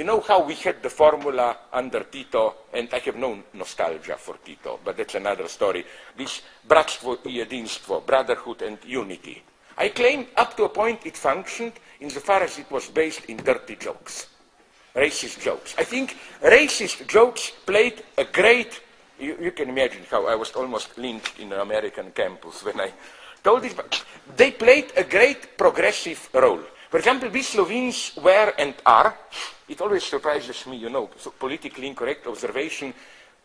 You know how we had the formula under Tito, and I have no nostalgia for Tito, but that's another story. This bratstvo I jedinstvo, brotherhood and unity. I claim up to a point it functioned insofar as it was based in dirty jokes, racist jokes. I think racist jokes played a great, you can imagine how I was almost lynched in an American campus when I told this, but they played a great progressive role. For example, we Slovenes were and are, it always surprises me, you know, so politically incorrect observation,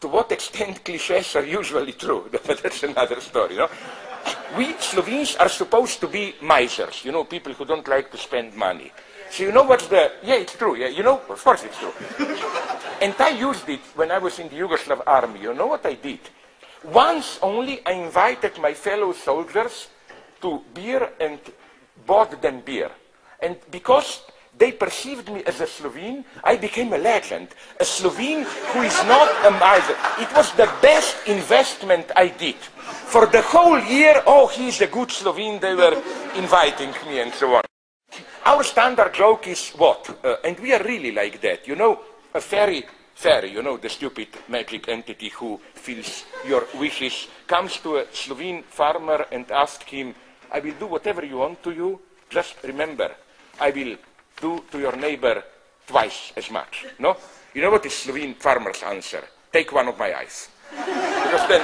to what extent cliches are usually true, but that's another story, you know. We Slovenes are supposed to be misers, you know, people who don't like to spend money. So you know what's the, yeah, it's true, yeah, you know, of course it's true. And I used it when I was in the Yugoslav army, you know what I did? Once only I invited my fellow soldiers to beer and bought them beer. And because they perceived me as a Slovene, I became a legend. A Slovene who is not a miser. It was the best investment I did. For the whole year, oh, he's a good Slovene, they were inviting me and so on. Our standard joke is what? And we are really like that. You know, a fairy, you know, the stupid magic entity who fills your wishes, comes to a Slovene farmer and asks him, I will do whatever you want to you, just remember, I will do to your neighbor twice as much. No? You know what is Slovene farmer's answer? Take one of my eyes. Because then,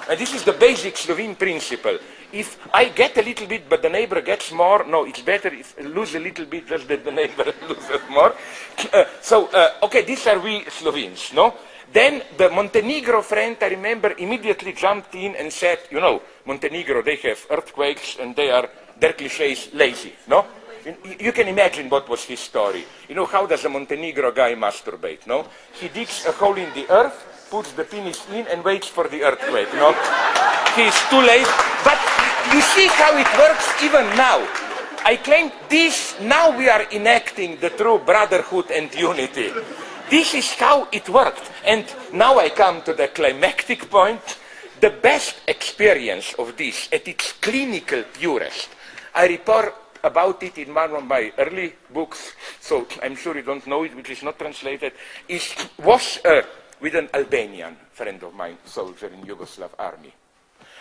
and this is the basic Slovene principle. If I get a little bit, but the neighbor gets more, no, it's better if I lose a little bit, just that the neighbor loses more. Okay, these are we Slovenes, no? Then the Montenegro friend, I remember, immediately jumped in and said, you know, Montenegro, they have earthquakes and their cliché is lazy, no? You can imagine what was his story. You know, how does a Montenegro guy masturbate, no? He digs a hole in the earth, puts the penis in and waits for the earthquake, no? He's too late. But you see how it works even now. I claim this, now we are enacting the true brotherhood and unity. This is how it worked. And now I come to the climactic point. The best experience of this at its clinical purest, I report about it in one of my early books, so I'm sure you don't know it, which is not translated, was with an Albanian friend of mine, soldier in Yugoslav army.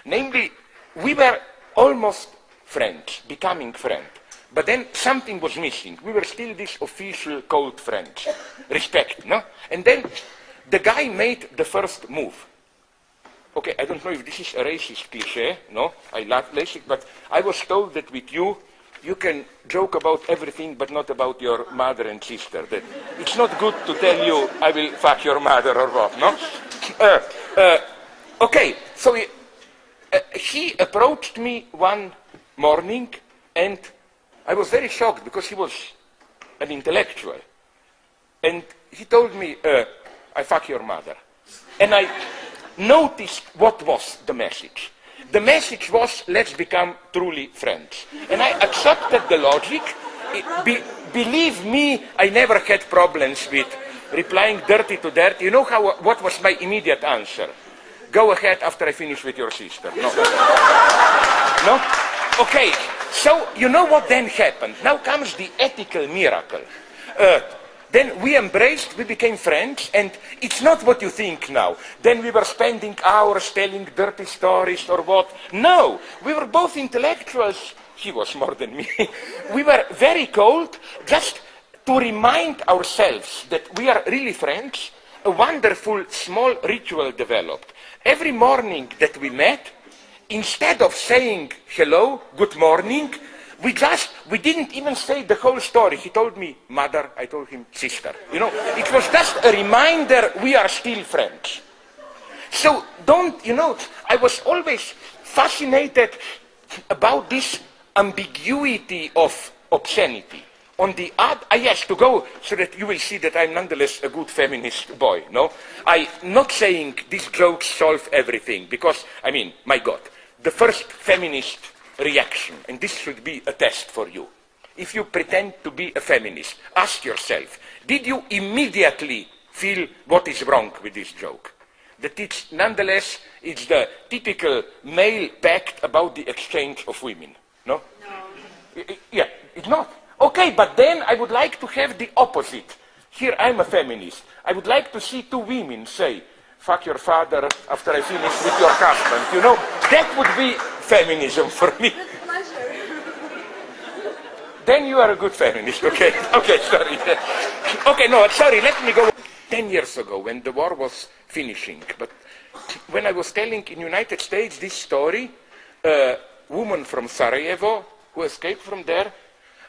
Namely, we were almost friends, becoming friends, but then something was missing. We were still this official cold friends, respect, no? And then the guy made the first move. Okay, I don't know if this is a racist cliché, no? I love it, but I was told that with you, you can joke about everything, but not about your mother and sister. That it's not good to tell you, I will fuck your mother or what, no? Okay, so he approached me one morning, and I was very shocked because he was an intellectual. And he told me, I fuck your mother. And I noticed what was the message. The message was, let's become truly friends. And I accepted the logic. Believe me, I never had problems with replying dirty to dirty. You know what was my immediate answer? Go ahead after I finish with your sister. No? No? Okay, so you know what then happened? Now comes the ethical miracle. Then we embraced, we became friends, and it's not what you think now. Then we were spending hours telling dirty stories or what. No, we were both intellectuals. He was more than me. We were very cold, just to remind ourselves that we are really friends. A wonderful small ritual developed. Every morning that we met, instead of saying hello, good morning, we didn't even say the whole story. He told me mother, I told him sister. You know, it was just a reminder we are still friends. So I was always fascinated about this ambiguity of obscenity. On the yes, to go so that you will see that I'm nonetheless a good feminist boy, no? I'm not saying these jokes solve everything, because, I mean, my God, the first feminist reaction, and this should be a test for you. If you pretend to be a feminist, ask yourself, did you immediately feel what is wrong with this joke? That it's, nonetheless, it's the typical male pact about the exchange of women, no? No. Yeah, it's not. Okay, but then I would like to have the opposite. Here I'm a feminist. I would like to see two women say, fuck your father after I finish with your husband. You know, that would be feminism for me. Then you are a good feminist, okay? Okay, sorry. Okay, no, sorry, let me go. 10 years ago, when the war was finishing, but when I was telling in United States this story, a woman from Sarajevo who escaped from there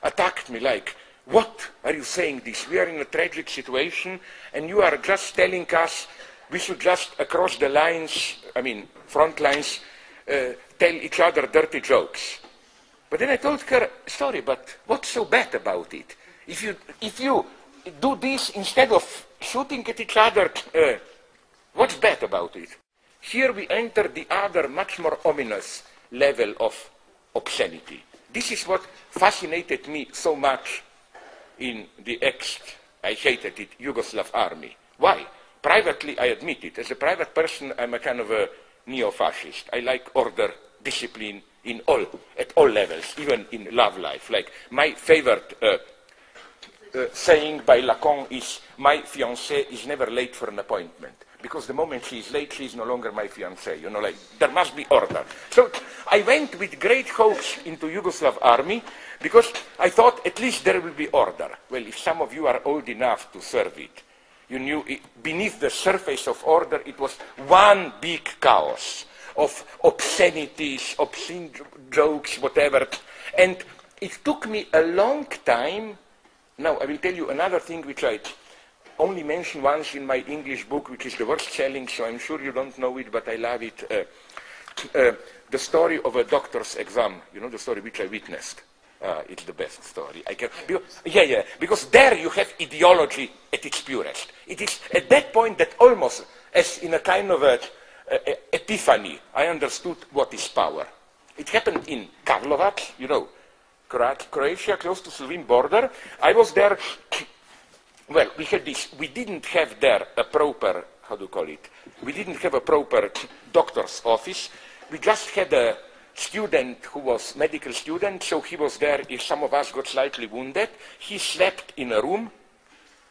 attacked me like, what are you saying this? We are in a tragic situation and you are just telling us we should just across the lines, I mean front lines, tell each other dirty jokes. But then I told her, sorry, but what's so bad about it? If you do this instead of shooting at each other, what's bad about it? Here we enter the other, much more ominous level of obscenity. This is what fascinated me so much in the I hated it, Yugoslav army. Why? Privately, I admit it. As a private person, I'm a kind of a neo-fascist. I like order, discipline at all levels, even in love life. Like my favorite saying by Lacan is, my fiancée is never late for an appointment. Because the moment she is late, she is no longer my fiancée. You know, like, there must be order. So I went with great hopes into Yugoslav army because I thought at least there will be order. Well, if some of you are old enough to serve it, you knew beneath the surface of order, it was one big chaos of obscenities, obscene jokes, whatever. And it took me a long time. Now, I will tell you another thing which I only mention once in my English book, which is the worst selling, so I'm sure you don't know it, but I love it. The story of a doctor's exam, you know, the story which I witnessed. It's the best story. Because there you have ideology at its purest. It is at that point that almost, as in a kind of epiphany, I understood what is power. It happened in Karlovac, you know, Croatia, close to Slovene border. I was there. Well, we had this. We didn't have there a proper, how do you call it? We didn't have a proper doctor's office. We just had a student who was medical student, so he was there if some of us got slightly wounded. He slept in a room,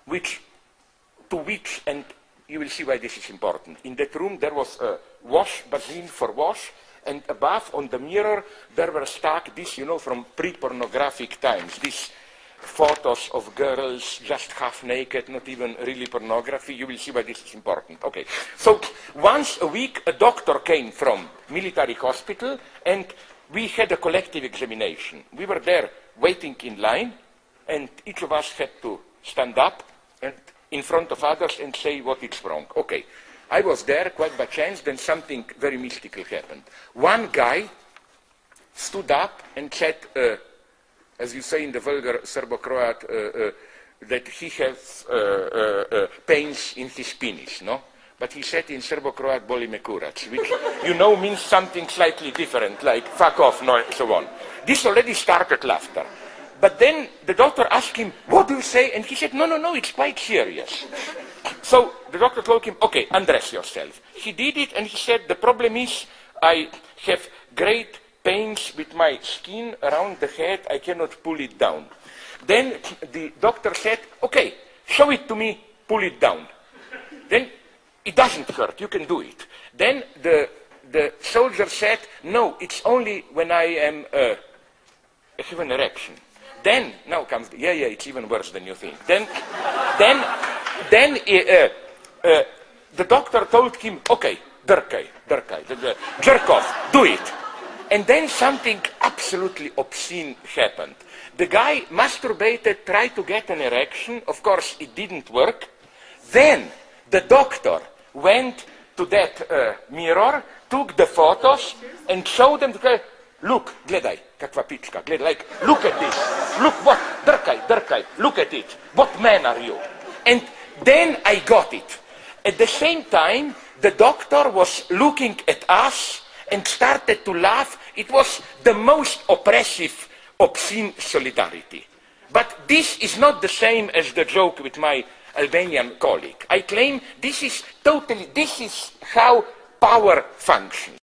and you will see why this is important. In that room there was a wash basin for wash, and above on the mirror there were stuck this, you know, from pre-pornographic times, these photos of girls just half naked, not even really pornography. You will see why this is important. Okay, so once a week a doctor came from military hospital and we had a collective examination. We were there waiting in line and each of us had to stand up and in front of others and say what is wrong. Okay, I was there quite by chance, then something very mystical happened. One guy stood up and said, as you say in the vulgar Serbo-Croat, that he has pains in his penis, no? But he said in Serbo-Croat, boli me kurac, which, you know, means something slightly different, like fuck off, no, and so on. This already started laughter. But then the doctor asked him, what do you say? And he said, no, it's quite serious. So the doctor told him, okay, undress yourself. He did it, and he said, the problem is I have great pains with my skin around the head, I cannot pull it down. Then the doctor said, okay, show it to me, pull it down. Then it doesn't hurt, you can do it. Then the soldier said, no, it's only when I have an erection. Then, now comes, it's even worse than you think. Then the doctor told him, okay, Durkaj, jerk off, do it. And then something absolutely obscene happened. The guy masturbated, tried to get an erection. Of course, it didn't work. Then the doctor went to that mirror, took the photos, and showed them to the guy, look, gledaj, kakva pička, gledaj, like, look at this. Look what, Durkaj, look at it. What man are you? And then I got it. At the same time, the doctor was looking at us and started to laugh. It was the most oppressive, obscene solidarity. But this is not the same as the joke with my Albanian colleague. I claim this is how power functions.